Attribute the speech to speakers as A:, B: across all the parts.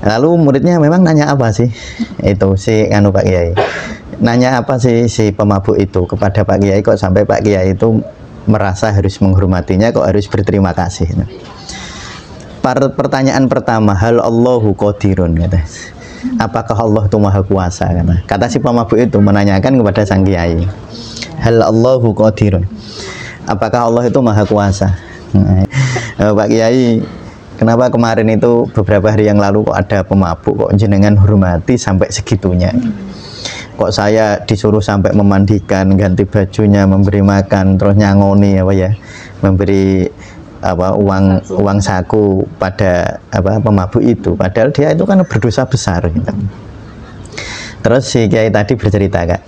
A: Lalu muridnya memang nanya apa sih? Itu si Pak Kiai. Nanya apa sih si pemabuk itu kepada Pak Kiai, kok sampai Pak Kiai itu merasa harus menghormatinya, kok harus berterima kasih. Pertanyaan pertama, hal Allahu qadirun, kata. Apakah Allah itu maha kuasa? Kata si pemabuk itu menanyakan kepada sang Kiai, hal Allahu qadirun, apakah Allah itu maha kuasa? Pak Kiai, kenapa kemarin itu beberapa hari yang lalu kok ada pemabuk kok jenengan hormati sampai segitunya? Kok saya disuruh sampai memandikan, ganti bajunya, memberi makan, terus nyangoni apa ya, memberi apa uang saku pada apa pemabuk itu, padahal dia itu kan berdosa besar gitu. Terus si Kiai tadi bercerita, Kak.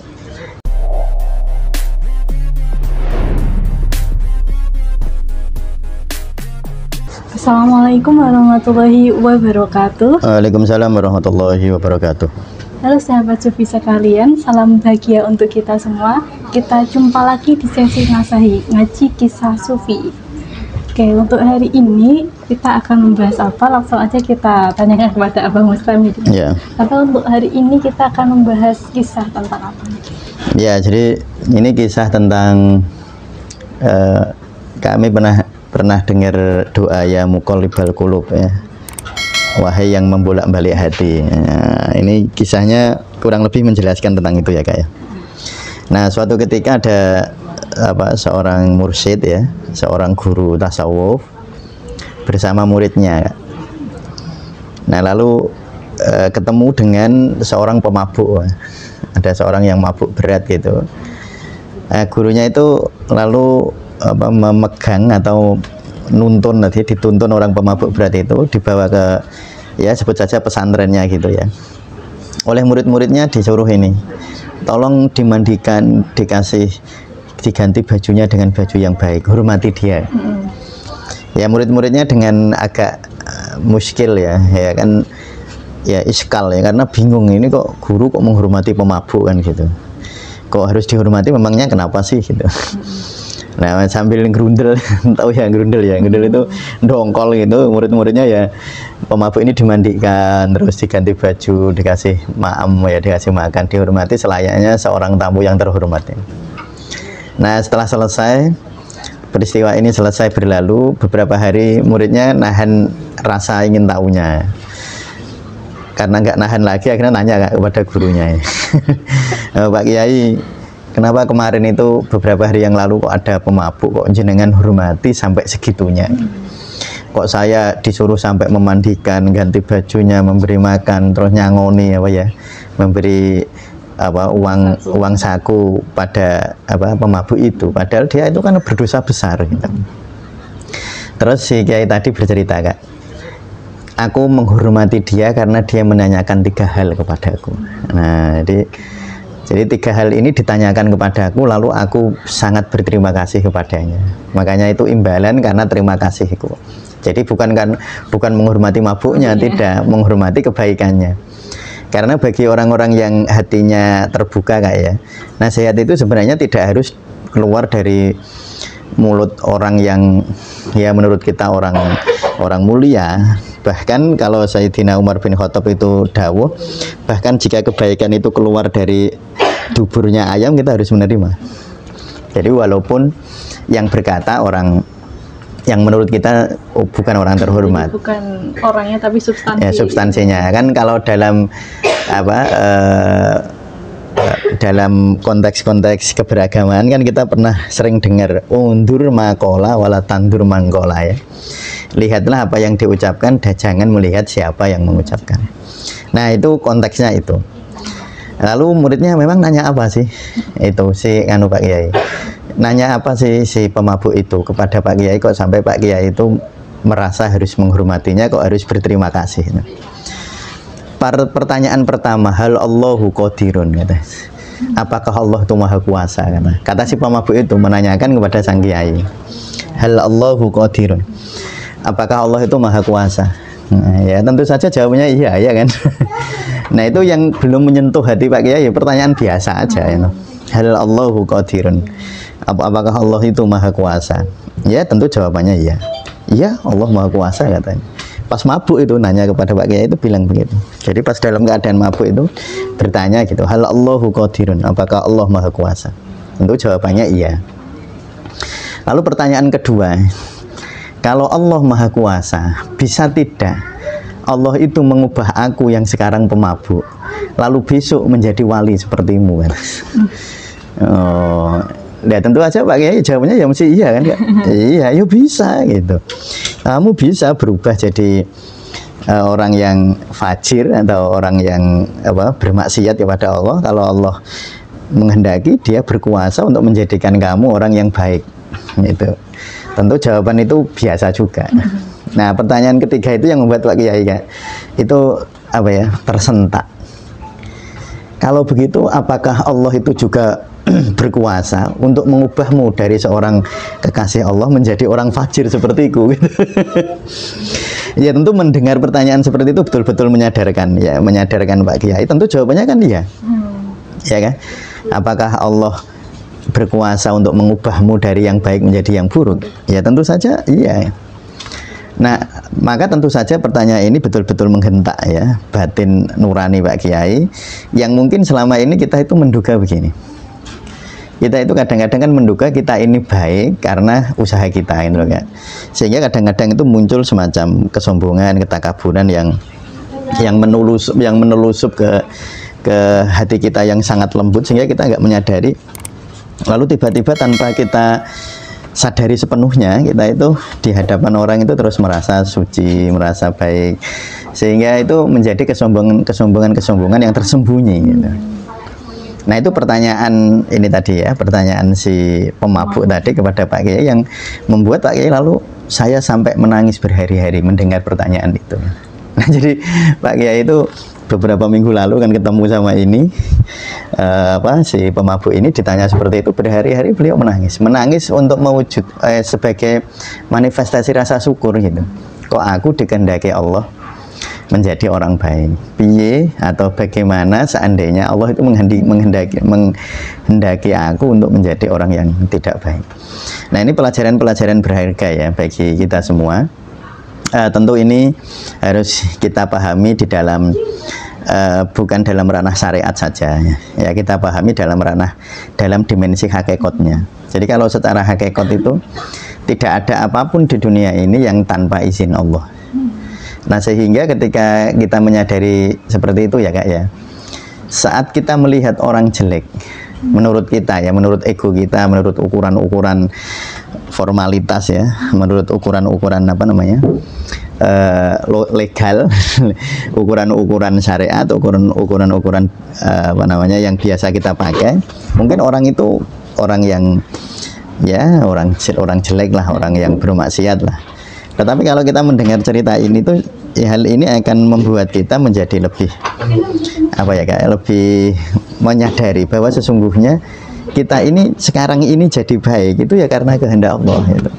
B: Assalamualaikum warahmatullahi wabarakatuh.
A: Waalaikumsalam warahmatullahi wabarakatuh.
B: Halo sahabat Sufi sekalian, salam bahagia untuk kita semua. Kita jumpa lagi di sesi ngaji kisah Sufi. Oke, untuk hari ini kita akan membahas apa? Langsung aja kita tanyakan kepada Abang Muslim.
A: Ya.
B: Tapi untuk hari ini kita akan membahas kisah tentang apa?
A: Ya, jadi ini kisah tentang kami pernah dengar doa ya muqallibal qulub ya, wahai yang membolak-balik hati. Nah, ini kisahnya kurang lebih menjelaskan tentang itu ya, Kak ya. Nah, suatu ketika ada seorang mursyid ya, seorang guru tasawuf bersama muridnya, Kak. Nah, lalu ketemu dengan seorang pemabuk. Ada seorang yang mabuk berat gitu. Nah, gurunya itu lalu memegang atau nuntun, nanti dituntun orang pemabuk berat itu dibawa ke ya sebut saja pesantrennya gitu ya. Oleh murid-muridnya disuruh ini, tolong dimandikan, diganti bajunya dengan baju yang baik, hormati dia. Ya murid-muridnya dengan agak muskil ya kan, ya iskal ya, karena bingung ini kok guru kok menghormati pemabuk kan gitu. Kok harus dihormati, memangnya kenapa sih gitu. Nah, sambil gerundel, tahu ya gerundel itu dongkol gitu, murid-muridnya ya pemabuk ini dimandikan, terus diganti baju, dikasih maam ya, dikasih makan, dihormati selayaknya seorang tamu yang terhormat. Nah, setelah selesai peristiwa ini selesai berlalu beberapa hari, muridnya nahan rasa ingin tahunya. Karena nggak nahan lagi, akhirnya nanya kepada gurunya. Pak Kiai, kenapa kemarin itu beberapa hari yang lalu kok ada pemabuk kok jenengan hormati sampai segitunya? Kok saya disuruh sampai memandikan, ganti bajunya, memberi makan, terus nyangoni apa ya, memberi uang saku pada pemabuk itu, padahal dia itu kan berdosa besar gitu. Terus si Kiai tadi bercerita, Kak, aku menghormati dia karena dia menanyakan 3 hal kepadaku. Nah, jadi 3 hal ini ditanyakan kepadaku, lalu aku sangat berterima kasih kepadanya. Makanya itu imbalan karena terima kasihku. Jadi bukan menghormati mabuknya, tidak, menghormati kebaikannya. Karena bagi orang-orang yang hatinya terbuka, Kak ya, nasihat itu sebenarnya tidak harus keluar dari mulut orang yang ya menurut kita orang mulia. Bahkan kalau Sayyidina Umar bin Khattab itu dawuh, bahkan jika kebaikan itu keluar dari duburnya ayam, kita harus menerima. Jadi walaupun yang berkata orang yang menurut kita bukan orang terhormat,
B: bukan orangnya tapi substansi.
A: Ya, substansinya kan, kalau dalam dalam konteks-konteks keberagaman kan kita pernah sering dengar undur makola wala tandur mangkola ya. Lihatlah apa yang diucapkan dan jangan melihat siapa yang mengucapkan. Nah, itu konteksnya itu. Lalu muridnya memang nanya apa sih? Itu si Pak Kiai. Nanya apa sih si pemabuk itu kepada Pak Kiai, kok sampai Pak Kiai itu merasa harus menghormatinya, kok harus berterima kasih. Pertanyaan pertama, hal Allahu qadirun, kata. Apakah Allah itu maha kuasa? Kata si pemabuk itu menanyakan kepada sang Kiai, hal Allahu qadirun, apakah Allah itu maha kuasa? Nah, ya tentu saja jawabannya iya ya kan. Nah, itu yang belum menyentuh hati Pak Kiai, pertanyaan biasa aja ya. Hal Allahu qadirun, apakah Allah itu maha kuasa? Ya tentu jawabannya iya. Iya, Allah maha kuasa katanya. pas mabuk itu nanya kepada Pak Kiai itu bilang begitu. Jadi pas dalam keadaan mabuk itu bertanya gitu, hal Allahu qadirun, apakah Allah maha kuasa? Tentu jawabannya iya. Lalu pertanyaan kedua, kalau Allah maha kuasa, bisa tidak Allah itu mengubah aku yang sekarang pemabuk lalu besok menjadi wali sepertimu kan? Oh, ya tentu aja Pak Kiai jawabnya ya mesti iya kan? Iya, ya bisa gitu. Kamu bisa berubah jadi orang yang fajir atau orang yang bermaksiat kepada Allah kalau Allah menghendaki, dia berkuasa untuk menjadikan kamu orang yang baik. Gitu. Tentu jawaban itu biasa juga. Nah, pertanyaan ketiga itu yang membuat Pak Kiai itu tersentak. Kalau begitu, apakah Allah itu juga berkuasa untuk mengubahmu dari seorang kekasih Allah menjadi orang fajir sepertiku? Ya tentu mendengar pertanyaan seperti itu betul-betul menyadarkan Pak Kiai. Tentu jawabannya kan iya, ya kan? Apakah Allah berkuasa untuk mengubahmu dari yang baik menjadi yang buruk? Ya tentu saja iya. Nah, maka tentu saja pertanyaan ini betul-betul menghentak ya batin nurani Pak Kiai, yang mungkin selama ini kita itu menduga begini. Kita itu kadang-kadang kan menduga kita ini baik karena usaha kita gitu kan. Sehingga kadang-kadang itu muncul semacam kesombongan, ketakaburan yang menelusup ke hati kita yang sangat lembut, sehingga kita nggak menyadari. Lalu tiba-tiba tanpa kita sadari sepenuhnya, kita itu di hadapan orang itu terus merasa suci, merasa baik, sehingga itu menjadi kesombongan yang tersembunyi gitu. Nah, itu pertanyaan ini tadi ya, pertanyaan si pemabuk tadi kepada Pak Kiai yang membuat Pak Kiai lalu saya sampai menangis berhari-hari mendengar pertanyaan itu. Nah, jadi Pak Kiai itu beberapa minggu lalu kan ketemu sama ini si pemabuk ini, ditanya seperti itu, berhari-hari beliau menangis untuk mewujud sebagai manifestasi rasa syukur gitu. Kok aku dikehendaki Allah menjadi orang baik, piye atau bagaimana seandainya Allah itu menghendaki aku untuk menjadi orang yang tidak baik. Nah, ini pelajaran-pelajaran berharga ya bagi kita semua. Tentu ini harus kita pahami di dalam bukan dalam ranah syariat saja ya, kita pahami dalam dimensi hakikatnya. Jadi kalau secara hakikat itu tidak ada apapun di dunia ini yang tanpa izin Allah. Nah, sehingga ketika kita menyadari seperti itu ya Kak ya, saat kita melihat orang jelek menurut kita ya, menurut ego kita, menurut ukuran-ukuran formalitas ya, menurut ukuran-ukuran legal, ukuran-ukuran syariat, ukuran-ukuran yang biasa kita pakai, mungkin orang itu orang yang ya orang jelek lah, orang yang bermaksiat lah. Tetapi kalau kita mendengar cerita ini tuh hal ini akan membuat kita menjadi lebih lebih menyadari bahwa sesungguhnya kita ini sekarang ini jadi baik itu ya karena kehendak Allah gitu.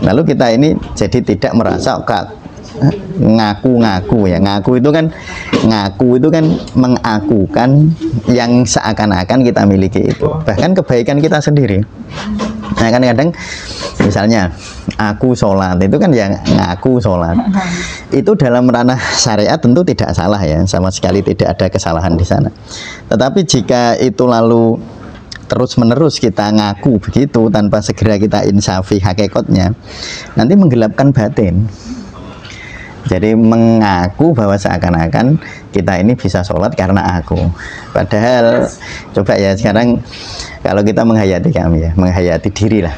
A: Lalu kita ini jadi tidak merasa ngaku itu kan mengakukan yang seakan-akan kita miliki itu, bahkan kebaikan kita sendiri. Nah, kadang-kadang misalnya aku sholat itu kan yang ngaku sholat itu dalam ranah syariat tentu tidak salah ya, sama sekali tidak ada kesalahan di sana. Tetapi jika itu lalu terus-menerus kita ngaku begitu tanpa segera kita insafi hakikatnya, nanti menggelapkan batin. Jadi mengaku bahwa seakan-akan kita ini bisa sholat karena aku. Padahal coba ya sekarang kalau kita menghayati kami ya, menghayati diri lah.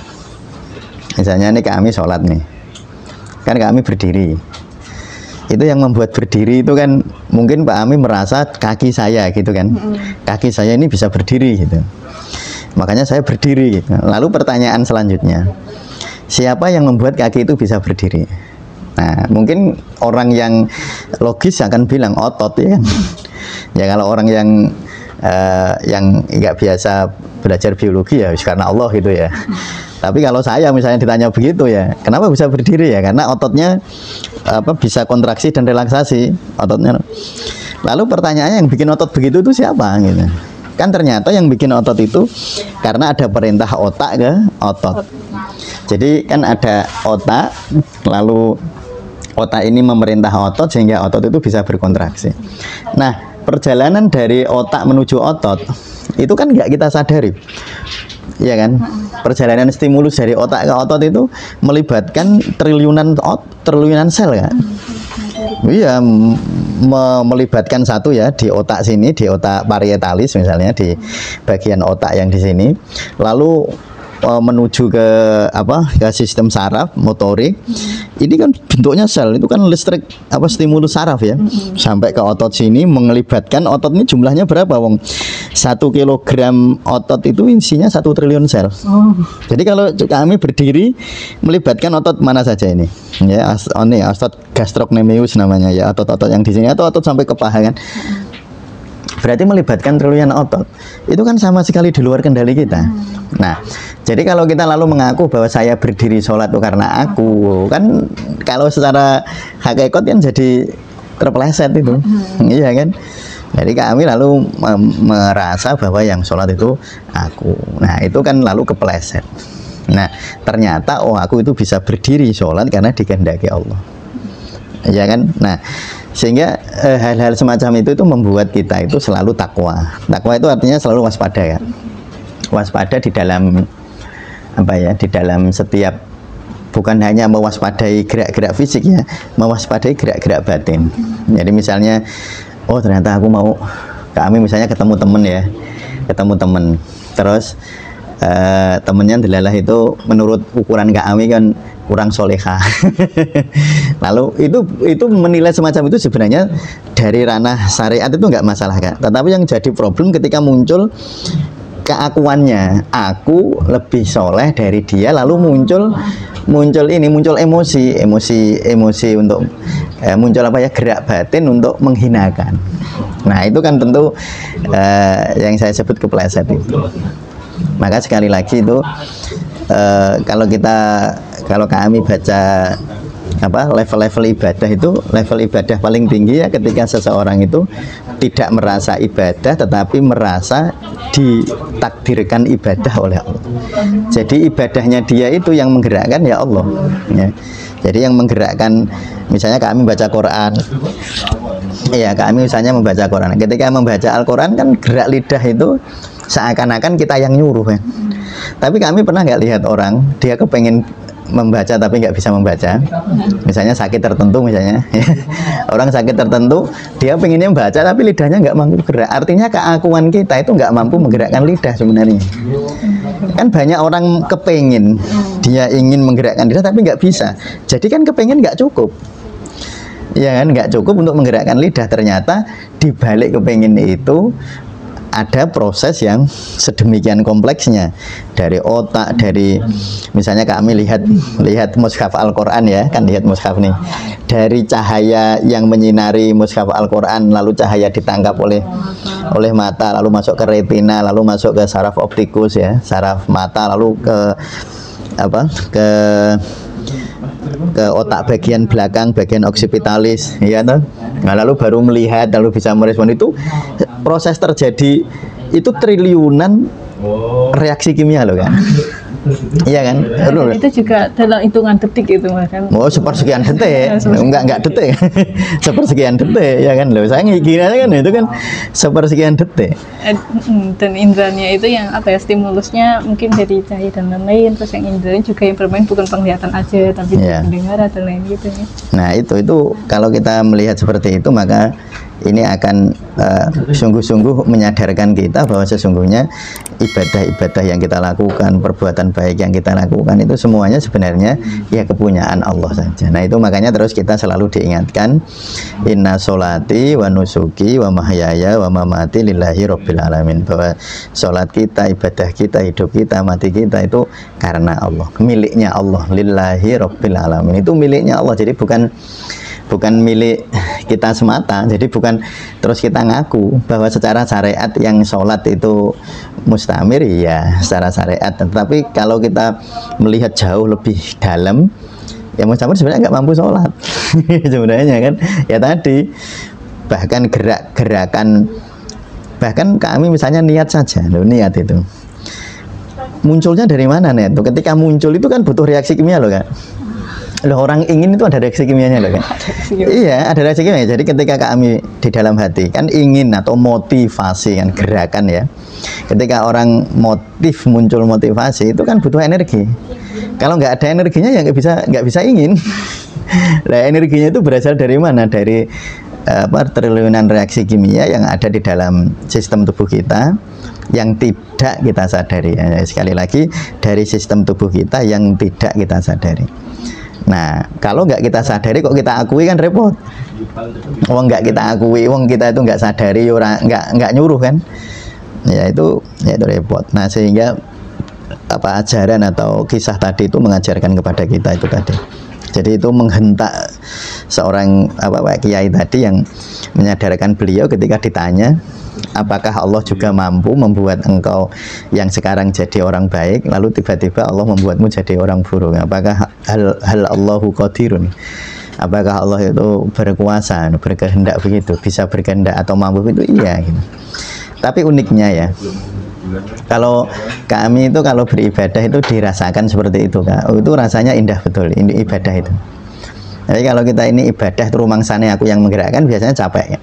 A: Misalnya nih kami sholat nih, kan kami berdiri. Itu yang membuat berdiri itu kan mungkin Pak Ami merasa kaki saya gitu kan, kaki saya ini bisa berdiri gitu. Makanya saya berdiri gitu. Lalu pertanyaan selanjutnya, siapa yang membuat kaki itu bisa berdiri? Nah, mungkin orang yang logis akan bilang otot ya kan. Ya kalau orang yang nggak biasa belajar biologi ya karena Allah gitu ya. Tapi kalau saya misalnya ditanya begitu ya, kenapa bisa berdiri ya? Karena ototnya bisa kontraksi dan relaksasi ototnya. Lalu pertanyaannya yang bikin otot begitu itu siapa gitu? Kan ternyata yang bikin otot itu karena ada perintah otak ke otot. Jadi kan ada otak, lalu Otak ini memerintah otot sehingga otot itu bisa berkontraksi. Nah, perjalanan dari otak menuju otot itu kan nggak kita sadari, ya kan? Perjalanan stimulus dari otak ke otot itu melibatkan triliunan sel kan? Iya, melibatkan satu ya di otak sini, di otak parietalis misalnya, di bagian otak yang di sini, lalu menuju ke ke sistem saraf motorik. Ini kan bentuknya sel, itu kan listrik stimulus saraf ya, sampai ke otot sini, melibatkan otot ini jumlahnya berapa wong? 1 kilogram otot itu isinya 1 triliun sel. Jadi kalau kami berdiri melibatkan otot mana saja ini ya, otot gastrocnemius namanya ya, otot-otot yang di sini, atau otot sampai ke paha kan, berarti melibatkan triliunan otot. Itu kan sama sekali di luar kendali kita. Nah, jadi kalau kita lalu mengaku bahwa saya berdiri sholat itu karena aku, kan kalau secara hakikat kan jadi terpeleset itu, iya kan? Jadi kami lalu merasa bahwa yang sholat itu aku. Nah, itu kan lalu kepeleset. Nah, ternyata aku itu bisa berdiri sholat karena dikehendaki Allah, iya kan? Nah, sehingga hal-hal semacam itu membuat kita itu selalu takwa. Takwa itu artinya selalu waspada ya. Waspada di dalam di dalam setiap, bukan hanya mewaspadai gerak-gerak fisik ya, mewaspadai gerak-gerak batin. Jadi misalnya, ternyata kami misalnya ketemu temen, terus temennya delalah itu menurut ukuran kami kan kurang soleha. Lalu itu menilai semacam itu sebenarnya dari ranah syariat itu nggak masalah kan. Tetapi yang jadi problem ketika muncul keakuannya, aku lebih soleh dari dia, lalu muncul emosi untuk muncul gerak batin untuk menghinakan. Nah, itu kan tentu yang saya sebut kepleset itu. Maka sekali lagi itu kalau kami baca level-level ibadah itu, level ibadah paling tinggi ya ketika seseorang itu tidak merasa ibadah tetapi merasa ditakdirkan ibadah oleh Allah. Jadi ibadahnya dia itu yang menggerakkan ya Allah ya. Jadi yang menggerakkan, misalnya kami baca Quran ya, kami misalnya membaca Quran, ketika membaca Al-Quran kan gerak lidah itu seakan-akan kita yang nyuruh ya. Tapi kami pernah nggak lihat orang dia kepengen membaca tapi nggak bisa membaca, misalnya sakit tertentu misalnya orang sakit tertentu dia pengennya membaca tapi lidahnya nggak mampu gerak, artinya keakuan kita itu nggak mampu menggerakkan lidah sebenarnya. Kan banyak orang kepengen, dia ingin menggerakkan lidah tapi nggak bisa, jadi kan kepengen nggak cukup ya kan, nggak cukup untuk menggerakkan lidah. Ternyata di balik kepengen itu ada proses yang sedemikian kompleksnya, dari otak, dari misalnya kami lihat mushaf Al-Quran ya, kan lihat mushaf nih, dari cahaya yang menyinari mushaf Al-Quran, lalu cahaya ditangkap oleh mata, lalu masuk ke retina, lalu masuk ke saraf optikus ya, saraf mata, lalu ke otak bagian belakang, bagian occipitalis ya toh. Nah, lalu baru melihat, lalu bisa merespon. Itu proses terjadi itu triliunan reaksi kimia loh kan. Iya kan?
B: Itu juga dalam hitungan detik itu kan.
A: Sepersekian detik. Enggak detik. Sepersekian detik ya kan. Loh, saya ngikirnya kan itu kan sepersekian detik.
B: Dan indranya itu yang stimulusnya mungkin dari cahaya dan lain-lain, terus yang indranya juga yang bermain bukan penglihatan aja tapi pendengaran dan lain gitu ya. Nah,
A: itu kalau kita melihat seperti itu, maka ini akan sungguh-sungguh menyadarkan kita bahwa sesungguhnya ibadah-ibadah yang kita lakukan, perbuatan baik yang kita lakukan itu semuanya sebenarnya ya kepunyaan Allah saja. Nah, itu makanya terus kita selalu diingatkan, inna sholati wa nusuki wa mahyaya wa mamati lillahi rabbil alamin, bahwa sholat kita, ibadah kita, hidup kita, mati kita itu karena Allah, miliknya Allah, lillahi rabbil alamin, itu miliknya Allah. Jadi bukan milik kita semata. Jadi bukan terus kita ngaku bahwa secara syariat yang sholat itu mustamir ya secara syariat, tetapi kalau kita melihat jauh lebih dalam ya mustamir sebenarnya nggak mampu sholat sebenarnya kan ya. Tadi bahkan gerakan, bahkan kami misalnya niat saja loh, niat itu munculnya dari mana nih? Ketika muncul itu kan butuh reaksi kimia loh kan. Loh, orang ingin itu ada reaksi kimianya loh kan. Iya, ada reaksi kimia. Jadi ketika kami di dalam hati kan ingin atau motivasi kan, gerakan ya. Ketika orang muncul motivasi itu kan butuh energi. Kalau nggak ada energinya ya nggak bisa ingin. Nah, energinya itu berasal dari mana? Dari triliunan reaksi kimia yang ada di dalam sistem tubuh kita yang tidak kita sadari. Sekali lagi, dari sistem tubuh kita yang tidak kita sadari. Nah, kalau nggak kita sadari kok kita akui kan repot. Wong nggak kita akui, wong kita itu nggak sadari, orang nggak nyuruh kan? Ya itu repot. Nah, sehingga ajaran atau kisah tadi itu mengajarkan kepada kita itu tadi. Jadi itu menghentak seorang kiai tadi yang menyadarkan beliau ketika ditanya, apakah Allah juga mampu membuat engkau yang sekarang jadi orang baik, lalu tiba-tiba Allah membuatmu jadi orang buruk? Apakah hal Allahu qadirun? Apakah Allah itu berkuasa, berkehendak begitu, bisa berkehendak atau mampu itu? Iya gitu. Tapi uniknya ya, kalau kami itu kalau beribadah itu dirasakan seperti itu Kak. Oh, itu rasanya indah betul ini ibadah itu. Jadi kalau kita ini ibadah itu rumangsane aku yang menggerakkan biasanya capek ya.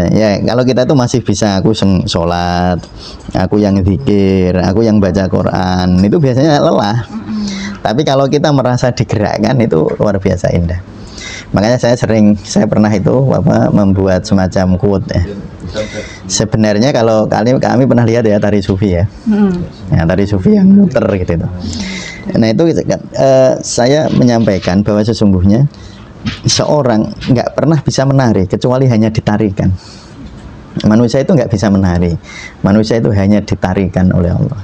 A: Ya kalau kita itu masih bisa aku sholat, aku yang zikir, aku yang baca Quran, itu biasanya lelah. Tapi kalau kita merasa digerakkan itu luar biasa indah. Makanya saya pernah itu membuat semacam quote ya. Sebenarnya kalau kami pernah lihat ya tari sufi ya, tari sufi yang muter gitu. Nah itu saya menyampaikan bahwa sesungguhnya seorang nggak pernah bisa menari kecuali hanya ditarikan. Manusia itu nggak bisa menari, manusia itu hanya ditarikan oleh Allah.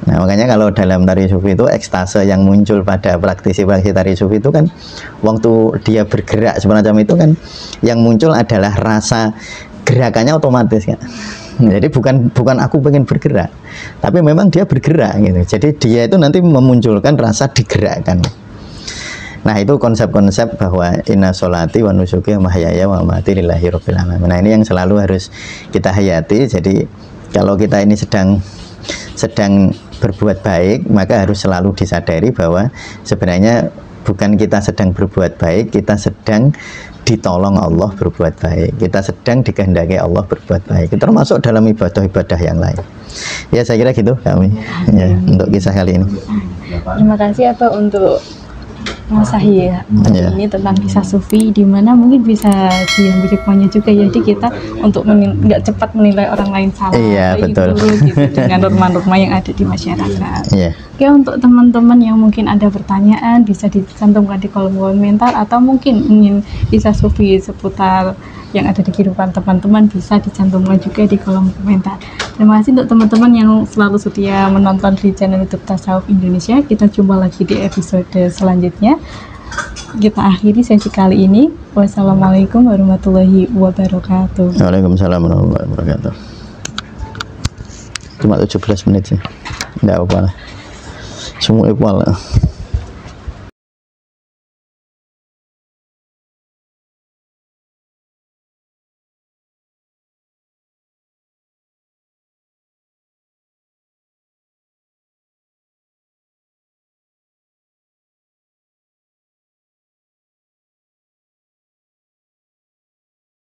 A: Nah makanya kalau dalam tari sufi itu ekstase yang muncul pada praktisi tari sufi itu kan waktu dia bergerak semacam itu kan yang muncul adalah rasa gerakannya otomatis kan. Jadi bukan aku pengen bergerak, tapi memang dia bergerak gitu. Jadi dia itu nanti memunculkan rasa digerakkan. Nah itu konsep-konsep bahwa inna sholati wa nusuki wa mahyaya wa mamati lillahi rabbil alamin. Nah ini yang selalu harus kita hayati. Jadi kalau kita ini sedang berbuat baik, maka harus selalu disadari bahwa sebenarnya bukan kita sedang berbuat baik, kita sedang ditolong Allah berbuat baik, kita sedang dikehendaki Allah berbuat baik, termasuk dalam ibadah-ibadah yang lain. Ya saya kira gitu kami ya, untuk kisah kali ini.
B: Terima kasih untuk Mas Sahya ini tentang kisah sufi, di mana mungkin bisa diambil hikmahnya juga ya. Jadi kita untuk nggak cepat menilai orang lain salah,
A: betul.
B: Gitu, dengan norma-norma yang ada di masyarakat.
A: Yeah.
B: Oke, untuk teman-teman yang mungkin ada pertanyaan bisa dicantumkan di kolom komentar, atau mungkin ingin kisah sufi seputar yang ada di kehidupan teman-teman bisa dicantumkan juga di kolom komentar. Terima kasih untuk teman-teman yang selalu setia menonton di channel YouTube Tasawuf Indonesia. Kita jumpa lagi di episode selanjutnya. Kita akhiri sesi kali ini. Wassalamualaikum warahmatullahi wabarakatuh.
A: Waalaikumsalam warahmatullahi wabarakatuh. Cuma 17 menit sih, nggak apa-apa lah. Semua equal lah.